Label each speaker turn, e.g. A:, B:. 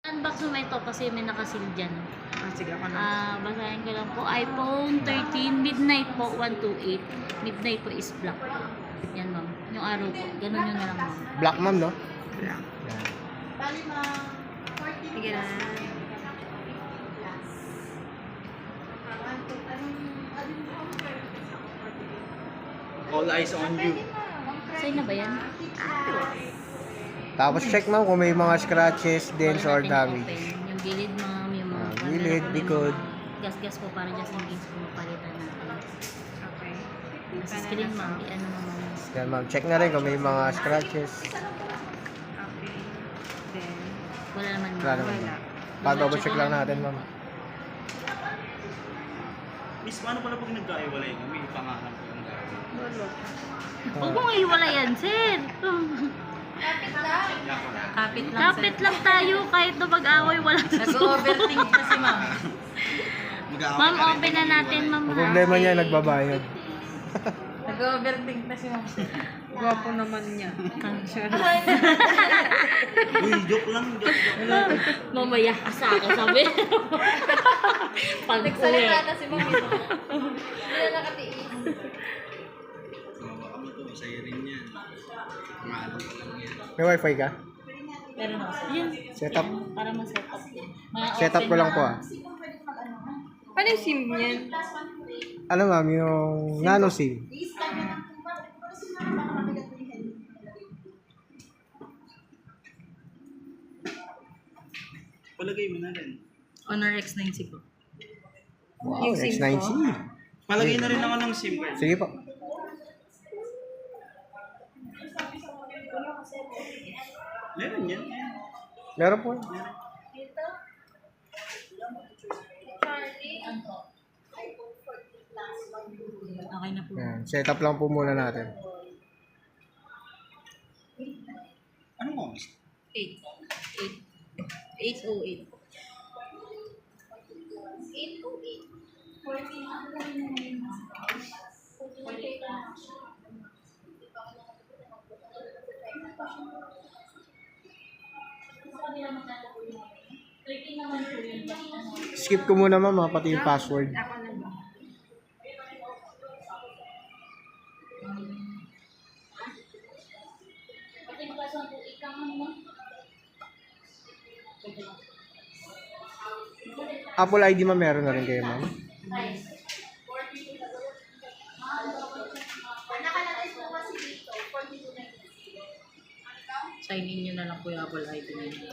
A: Unbox mo ba ito kasi may nakasil dyan.
B: Sige ako na.
A: Basahin ko lang po. iPhone 13, midnight po, 128. Midnight po is black. Yan ma'am. Yung araw po. Ganun yun na lang ma'am.
C: Black ma'am, no?
B: Yeah.
C: Yan.
B: Sige na.
D: All eyes on you.
A: Sa'yo na ba yan?
C: Tapos check ma'am kung may mga scratches, dents or
A: Bago natin
C: damage.
A: i-open. Yung gilid ma'am, yung mga
C: Gilid, likod.
A: gas-gas po para just in case po mapalitan natin.
B: Okay.
A: Sa screen ma'am, i-ano mo ma'am.
C: Yan ma'am, check na rin kung may mga scratches.
B: Okay. Then,
A: Wala naman ma'am.
C: Wala naman.
B: wala.
C: Pa-double check lang natin ma'am.
D: Miss, paano pala pag nagkaiwalay kami? Pangalan ko yung gagawin.
B: Wala.
A: Huwag mong iwala yan, sir.
B: Kapit lang.
A: Kapit lang tayo kahit na mag-away, wala sa
B: Nag-overthink na si ma'am.
A: Ma'am, open na natin ma'am.
C: Ang
A: ha?
C: problema niya, nagbabayad.
B: Nag-overthink na si ma'am. Gwapo naman niya.
D: Uy, joke lang, joke lang.
A: Mamaya ka sa akin, sabi. Pag-uwi.
B: si ma'am. Wala nakatiis.
D: Baka mo to, sa'yo rin yan. Pangalan ko lang yan.
C: May wifi ka?
A: Meron ako sir. Yun.
C: Setup.
A: Para ma-set up din. Mga
C: Setup
A: open
C: ko lang
A: na-
C: po ah.
B: Paano yung SIM niyan?
C: Ano ma'am, yung nano SIM.
D: Palagay mo na rin.
B: Honor X90 po.
C: Wow,
B: Yung SIM
C: X9C.
D: Palagay na rin ako ng SIM card.
C: Sige po.
D: Meron yan.
C: Meron po.
A: Okay na po.
C: Yan. Setup lang po muna natin.
D: Anong oras?
A: 8. 8:08.
C: Skip ko muna ma'am, ha, pati yung password.
B: Ako na ba?
C: Apple ID ma'am, meron na rin kayo ma'am.
B: Sign in nyo na lang po yung Apple ID niyo.